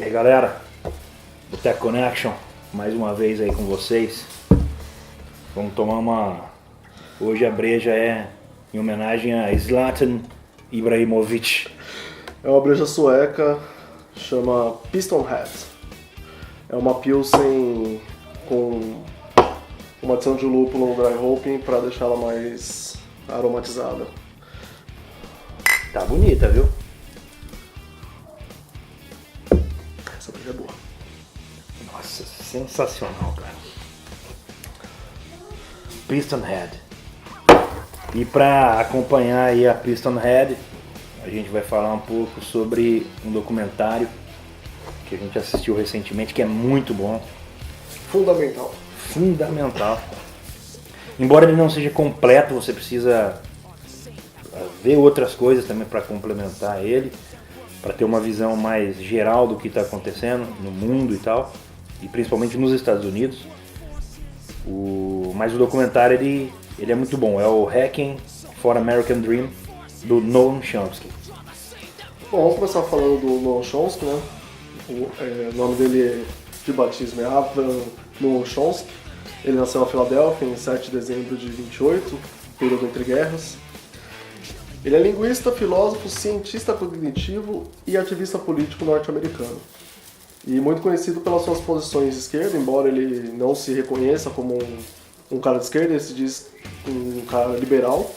Aí galera, Boteco Connection, mais uma vez aí com vocês. Vamos tomar uma... Hoje a breja é em homenagem a Zlatan Ibrahimovic. É uma breja sueca, chama Piston Head. É uma Pilsen com uma adição de lúpulo no dry hopping para deixá-la mais aromatizada. Tá bonita, viu? Essa breja é boa. Nossa, sensacional, cara. Piston Head. E para acompanhar aí a Piston Head, a gente vai falar um pouco sobre um documentário que a gente assistiu recentemente, que é muito bom. Fundamental. Fundamental. Embora ele não seja completo, você precisa ver outras coisas também para complementar ele, para ter uma visão mais geral do que está acontecendo no mundo e tal, e principalmente nos Estados Unidos. Mas o documentário ele é muito bom, é o Hacking for American Dream, do Noam Chomsky. Bom, vamos começar falando do Noam Chomsky, né? O nome dele de batismo é Avram Noam Chomsky. Ele nasceu na Filadélfia em 7 de dezembro de 28, período entre guerras. Ele é linguista, filósofo, cientista cognitivo e ativista político norte-americano. E muito conhecido pelas suas posições de esquerda, embora ele não se reconheça como um cara de esquerda, ele se diz um cara liberal.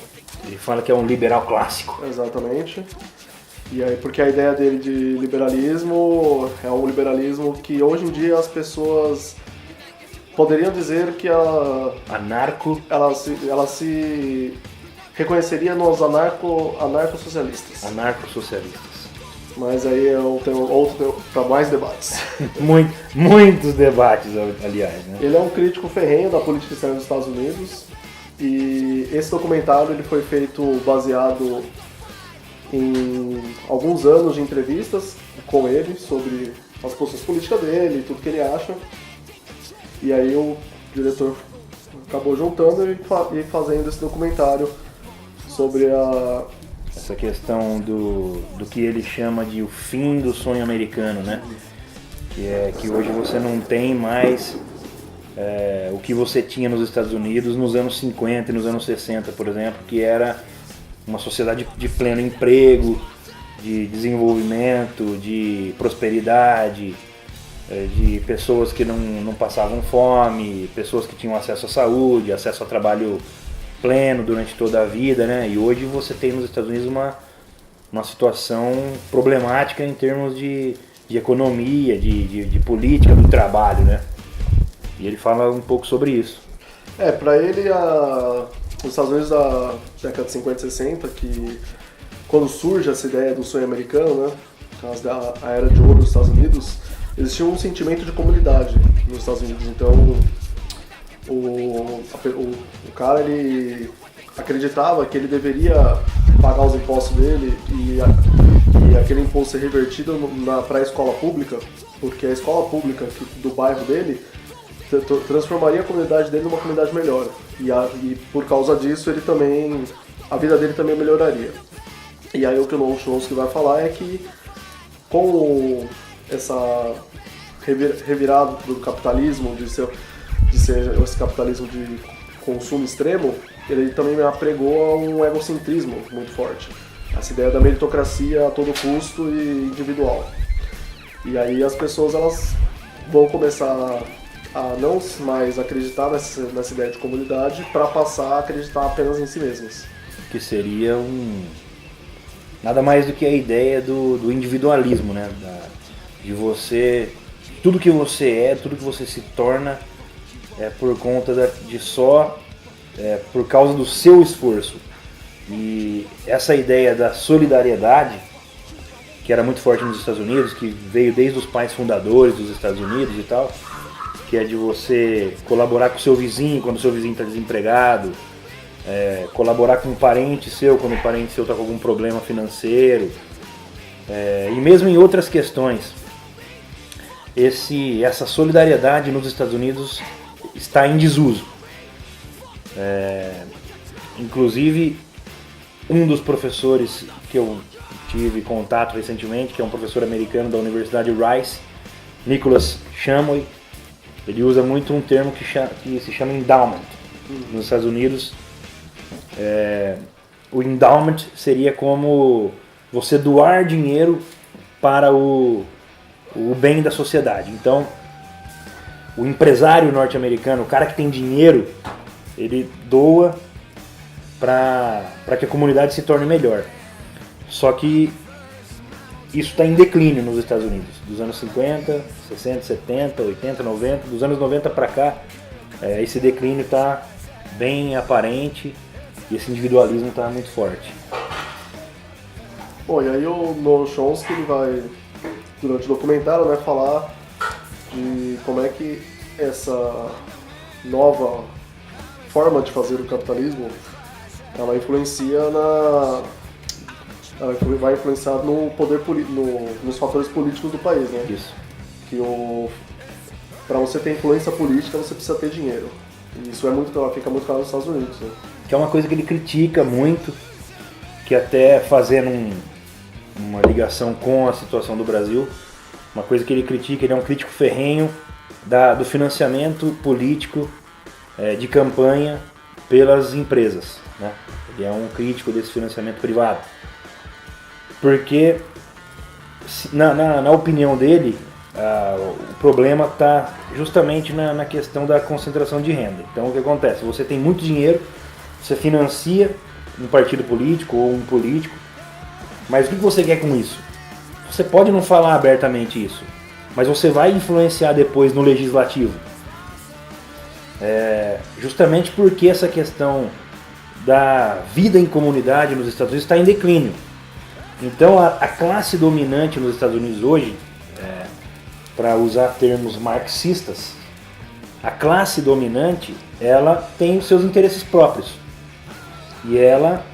Ele fala que é um liberal clássico. Exatamente. E aí, porque a ideia dele de liberalismo é um liberalismo que hoje em dia as pessoas poderiam dizer que ela se reconheceria nos anarcossocialistas. Anarcossocialistas. Mas aí é outro para mais debates. Muitos debates, aliás, né? Ele é um crítico ferrenho da política externa dos Estados Unidos e esse documentário ele foi feito baseado em alguns anos de entrevistas com ele sobre as posições políticas dele e tudo que ele acha. E aí o diretor acabou juntando e fazendo esse documentário sobre essa questão do que ele chama de o fim do sonho americano, né? Que é que hoje você não tem mais o que você tinha nos Estados Unidos nos anos 50 e nos anos 60, por exemplo, que era uma sociedade de pleno emprego, de desenvolvimento, de prosperidade, de pessoas que não passavam fome, pessoas que tinham acesso à saúde, acesso a trabalho pleno durante toda a vida, né? E hoje você tem nos Estados Unidos uma situação problemática em termos de economia, de política do trabalho, né? E ele fala um pouco sobre isso. Para ele, os Estados Unidos da década de 50 e 60, que quando surge essa ideia do sonho americano, né? A era de ouro dos Estados Unidos, existia um sentimento de comunidade nos Estados Unidos. Então, o cara ele acreditava que ele deveria pagar os impostos dele e aquele imposto ser revertido para a escola pública, porque a escola pública do bairro dele transformaria a comunidade dele numa comunidade melhor e por causa disso a vida dele também melhoraria. E aí o que o Noam Chomsky vai falar é que com essa revirada do capitalismo, de ser esse capitalismo de consumo extremo, ele também apregou a um egocentrismo muito forte. Essa ideia da meritocracia a todo custo e individual. E aí as pessoas elas vão começar a não mais acreditar nessa ideia de comunidade para passar a acreditar apenas em si mesmas. Que seria nada mais do que a ideia do individualismo, né? De você, tudo que você é, tudo que você se torna por conta por causa do seu esforço. E essa ideia da solidariedade, que era muito forte nos Estados Unidos, que veio desde os pais fundadores dos Estados Unidos e tal, que é de você colaborar com o seu vizinho quando o seu vizinho está desempregado, colaborar com um parente seu quando o parente seu está com algum problema financeiro, e mesmo em outras questões. Essa solidariedade nos Estados Unidos está em desuso. Inclusive, um dos professores que eu tive contato recentemente, que é um professor americano da Universidade Rice, Nicholas Shumway, ele usa muito um termo que se chama endowment. Nos Estados Unidos, o endowment seria como você doar dinheiro para o bem da sociedade. Então, o empresário norte-americano, o cara que tem dinheiro, ele doa para que a comunidade se torne melhor. Só que isso está em declínio nos Estados Unidos, dos anos 50, 60, 70, 80, 90, dos anos 90 para cá, esse declínio está bem aparente e esse individualismo está muito forte. Bom, e aí o Noam Chomsky ele vai, durante o documentário, né, falar de como é que essa nova forma de fazer o capitalismo ela vai influenciar no poder nos fatores políticos do país, né? Isso. Que para você ter influência política você precisa ter dinheiro. E isso fica muito claro nos Estados Unidos, né? Que é uma coisa que ele critica muito, que até fazendo uma ligação com a situação do Brasil, uma coisa que ele critica, ele é um crítico ferrenho do financiamento político de campanha pelas empresas, né? Ele é um crítico desse financiamento privado. Porque, na opinião dele, o problema está justamente na questão da concentração de renda. Então, o que acontece? Você tem muito dinheiro, você financia um partido político ou um político, mas o que você quer com isso? Você pode não falar abertamente isso, mas você vai influenciar depois no legislativo. Justamente porque essa questão da vida em comunidade nos Estados Unidos está em declínio. Então a classe dominante nos Estados Unidos hoje, para usar termos marxistas, a classe dominante ela tem os seus interesses próprios. E ela,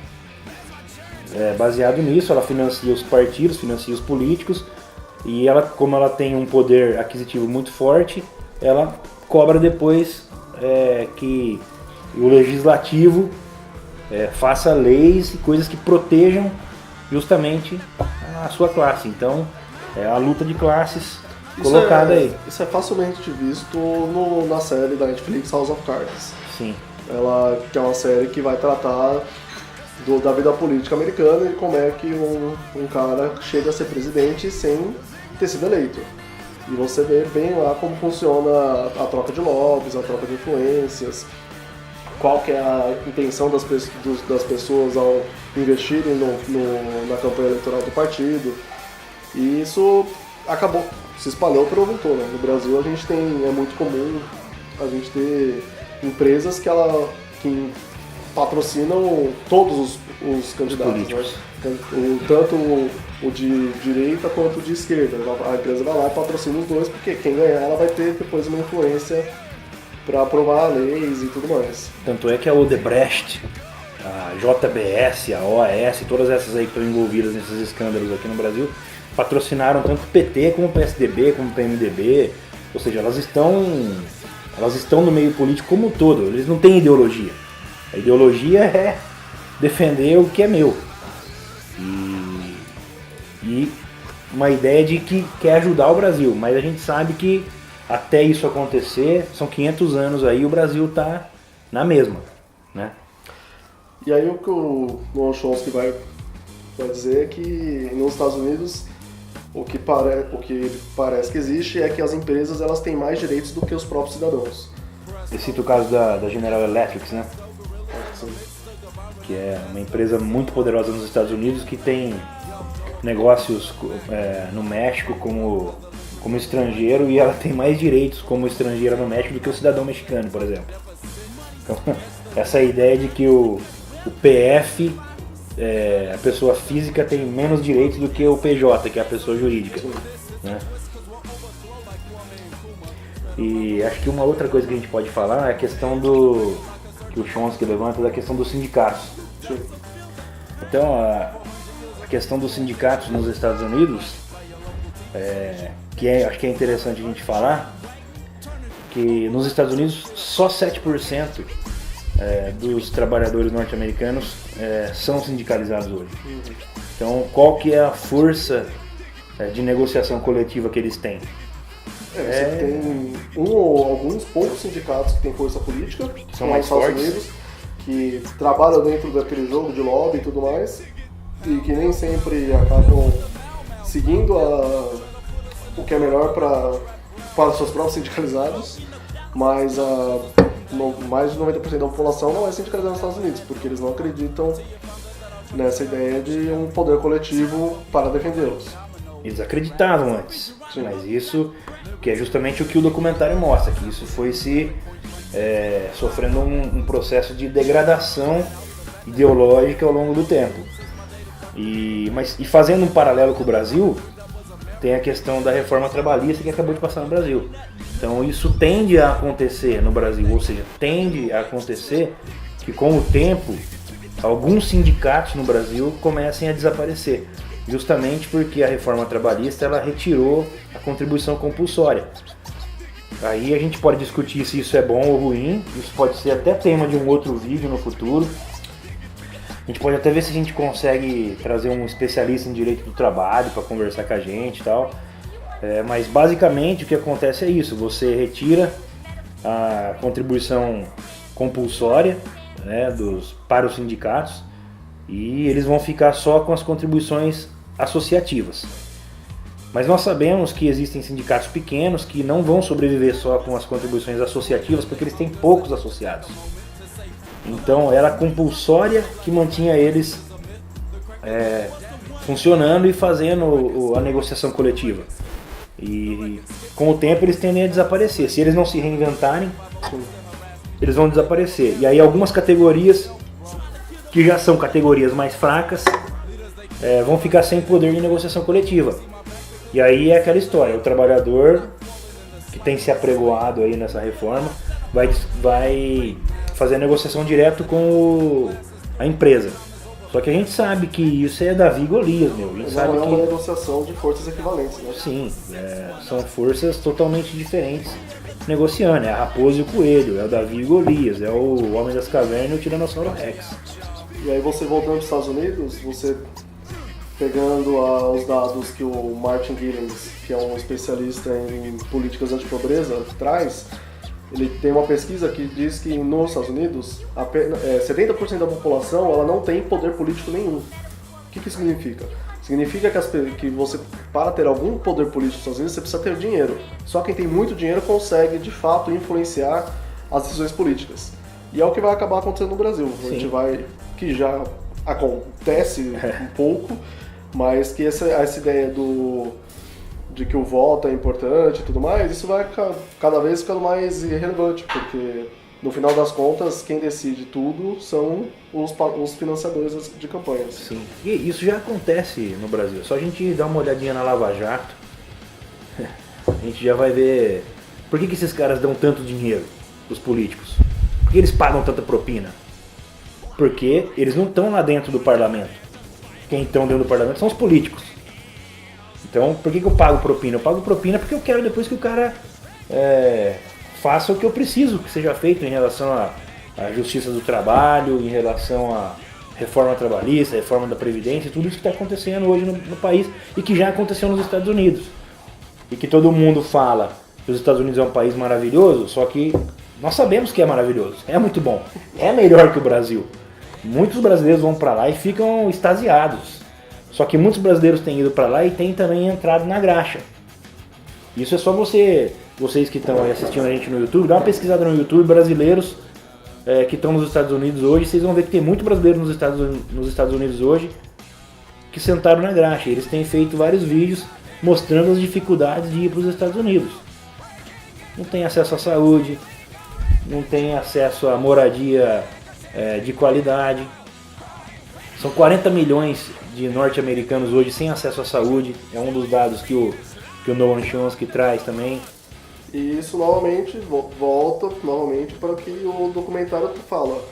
baseado nisso, ela financia os partidos, financia os políticos, e ela, como ela tem um poder aquisitivo muito forte, ela cobra depois que o legislativo faça leis e coisas que protejam justamente a sua classe. Então, é a luta de classes colocada aí. Isso é facilmente visto na série da Netflix House of Cards. Sim. Ela que é uma série que vai tratar da vida política americana e como é que um cara chega a ser presidente sem ter sido eleito. E você vê bem lá como funciona a troca de lobbies, a troca de influências, qual que é a intenção das pessoas ao investirem na campanha eleitoral do partido. E isso se espalhou para o mundo todo, né? No Brasil é muito comum a gente ter empresas que patrocinam todos os candidatos, políticos, né? Tanto o de direita quanto o de esquerda. A empresa vai lá e patrocina os dois, porque quem ganhar ela vai ter depois uma influência para aprovar leis e tudo mais. Tanto é que a Odebrecht, a JBS, a OAS, todas essas aí que estão envolvidas nesses escândalos aqui no Brasil, patrocinaram tanto o PT como o PSDB, como o PMDB, ou seja, elas estão no meio político como um todo, eles não têm ideologia. A ideologia é defender o que é meu. E uma ideia de que quer ajudar o Brasil, mas a gente sabe que até isso acontecer, são 500 anos aí, o Brasil está na mesma, né? E aí o que o Noam Chomsky vai dizer é que nos Estados Unidos o que parece que existe é que as empresas elas têm mais direitos do que os próprios cidadãos. Eu cito o caso da General Electric, né? Sim. Que é uma empresa muito poderosa nos Estados Unidos que tem negócios no México como estrangeiro, e ela tem mais direitos como estrangeira no México do que o cidadão mexicano, por exemplo. Então, essa ideia de que o PF, a pessoa física, tem menos direitos do que o PJ, que é a pessoa jurídica, né? E acho que uma outra coisa que a gente pode falar é a questão que o Chomsky levanta, da questão dos sindicatos. Sim. Então, a questão dos sindicatos nos Estados Unidos, acho que é interessante a gente falar, que nos Estados Unidos só 7% dos trabalhadores norte-americanos são sindicalizados hoje. Então, qual que é a força de negociação coletiva que eles têm? Você tem um ou alguns poucos sindicatos que têm força política, São mais Estados fortes. Unidos, que trabalham dentro daquele jogo de lobby e tudo mais, e que nem sempre acabam seguindo o que é melhor para os seus próprios sindicalizados, mas mais de 90% da população não é sindicalizada nos Estados Unidos, porque eles não acreditam nessa ideia de um poder coletivo para defendê-los. Eles acreditavam antes, Sim. mas isso que é justamente o que o documentário mostra, que isso foi sofrendo um processo de degradação ideológica ao longo do tempo. E fazendo um paralelo com o Brasil, tem a questão da reforma trabalhista que acabou de passar no Brasil. Então isso tende a acontecer no Brasil, ou seja, tende a acontecer que com o tempo alguns sindicatos no Brasil comecem a desaparecer, justamente porque a reforma trabalhista ela retirou a contribuição compulsória. Aí a gente pode discutir se isso é bom ou ruim, isso pode ser até tema de um outro vídeo no futuro. A gente pode até ver se a gente consegue trazer um especialista em direito do trabalho para conversar com a gente e tal. Mas basicamente o que acontece é isso, você retira a contribuição compulsória, né, para os sindicatos e eles vão ficar só com as contribuições associativas. Mas nós sabemos que existem sindicatos pequenos que não vão sobreviver só com as contribuições associativas porque eles têm poucos associados. Então era compulsória que mantinha eles funcionando e fazendo a negociação coletiva. E com o tempo eles tendem a desaparecer. Se eles não se reinventarem, eles vão desaparecer. E aí algumas categorias, que já são categorias mais fracas, vão ficar sem poder de negociação coletiva. E aí é aquela história, o trabalhador que tem se apregoado aí nessa reforma vai fazer a negociação direto com a empresa. Só que a gente sabe que isso é Davi e Golias, meu. A gente sabe Não é que uma negociação de forças equivalentes, né? sim, são forças totalmente diferentes negociando. É a raposa e o coelho, é o Davi e Golias, é o Homem das Cavernas e o Tiranossauro Rex. E aí você voltando para os Estados Unidos, você pegando os dados que o Martin Gillens, que é um especialista em políticas antipobreza, traz, ele tem uma pesquisa que diz que nos Estados Unidos 70% da população ela não tem poder político nenhum. O que isso significa? Significa que você, para ter algum poder político nos Estados Unidos, você precisa ter dinheiro. Só quem tem muito dinheiro consegue, de fato, influenciar as decisões políticas. E é o que vai acabar acontecendo no Brasil. A gente que já acontece um pouco, mas que essa ideia de que o voto é importante e tudo mais, isso vai cada vez ficando mais irrelevante, porque no final das contas quem decide tudo são os financiadores de campanhas. Sim, e isso já acontece no Brasil. Só a gente dar uma olhadinha na Lava Jato, a gente já vai ver por que esses caras dão tanto dinheiro, os políticos. Por que eles pagam tanta propina? Porque eles não estão lá dentro do parlamento. Quem estão dentro do parlamento são os políticos. Então, por que eu pago propina? Eu pago propina porque eu quero depois que o cara faça o que eu preciso que seja feito em relação à justiça do trabalho, em relação à reforma trabalhista, reforma da Previdência, tudo isso que está acontecendo hoje no país e que já aconteceu nos Estados Unidos. E que todo mundo fala que os Estados Unidos é um país maravilhoso, só que nós sabemos que é maravilhoso, é muito bom, é melhor que o Brasil. Muitos brasileiros vão para lá e ficam extasiados. Só que muitos brasileiros têm ido para lá e têm também entrado na graxa. Isso é só vocês que estão aí assistindo a gente no YouTube, dá uma pesquisada no YouTube, brasileiros que estão nos Estados Unidos hoje, vocês vão ver que tem muito brasileiro nos Estados Unidos hoje que sentaram na graxa. Eles têm feito vários vídeos mostrando as dificuldades de ir para os Estados Unidos. Não tem acesso à saúde, não tem acesso à moradia de qualidade. São 40 milhões de norte-americanos hoje sem acesso à saúde, é um dos dados que o Noam Chomsky traz também. E isso novamente volta novamente para o que o documentário fala,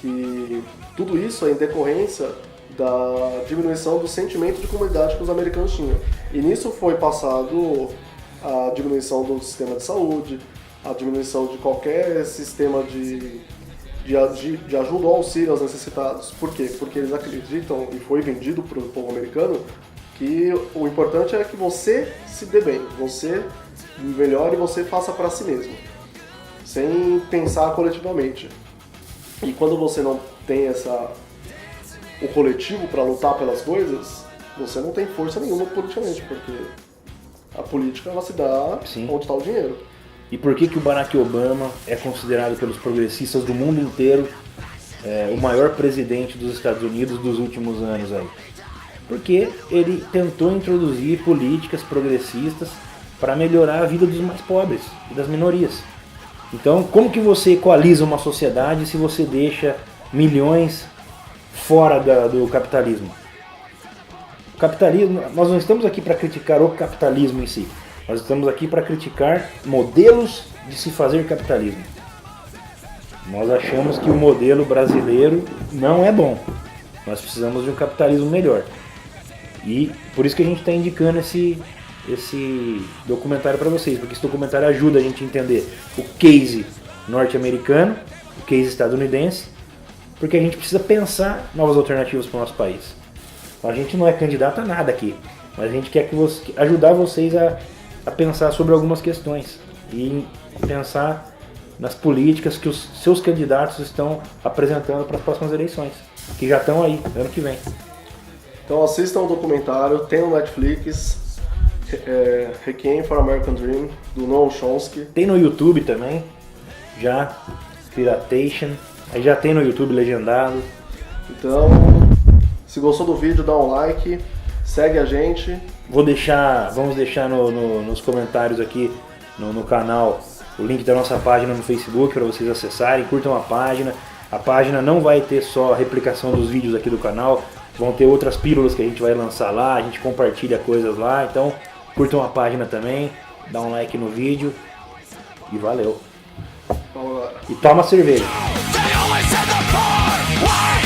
que tudo isso é em decorrência da diminuição do sentimento de comunidade que os americanos tinham. E nisso foi passado a diminuição do sistema de saúde, a diminuição de qualquer sistema de ajuda ou auxílio aos necessitados. Por quê? Porque eles acreditam, e foi vendido para o povo americano, que o importante é que você se dê bem, você melhore e você faça para si mesmo, sem pensar coletivamente. E quando você não tem o coletivo para lutar pelas coisas, você não tem força nenhuma politicamente, porque a política ela se dá Sim. onde está o dinheiro. E por que o Barack Obama é considerado pelos progressistas do mundo inteiro o maior presidente dos Estados Unidos dos últimos anos aí? Porque ele tentou introduzir políticas progressistas para melhorar a vida dos mais pobres e das minorias. Então, como que você equaliza uma sociedade se você deixa milhões fora do capitalismo? O capitalismo, nós não estamos aqui para criticar o capitalismo em si. Nós estamos aqui para criticar modelos de se fazer capitalismo. Nós achamos que o modelo brasileiro não é bom. Nós precisamos de um capitalismo melhor. E por isso que a gente está indicando esse documentário para vocês, porque esse documentário ajuda a gente a entender o case norte-americano, o case estadunidense, porque a gente precisa pensar novas alternativas para o nosso país. A gente não é candidato a nada aqui, mas a gente quer ajudar vocês a pensar sobre algumas questões e pensar nas políticas que os seus candidatos estão apresentando para as próximas eleições, que já estão aí, ano que vem. Então assistam o documentário, tem no Netflix, Requiem for American Dream, do Noam Chomsky. Tem no YouTube também, já, Piratation, aí já tem no YouTube legendado. Então, se gostou do vídeo, dá um like, segue a gente. Vamos deixar nos comentários aqui no canal o link da nossa página no Facebook para vocês acessarem, curtam a página. A página não vai ter só a replicação dos vídeos aqui do canal, vão ter outras pílulas que a gente vai lançar lá, a gente compartilha coisas lá, então curtam a página também, dá um like no vídeo e valeu. Vamos lá. E toma cerveja. They always said the poor were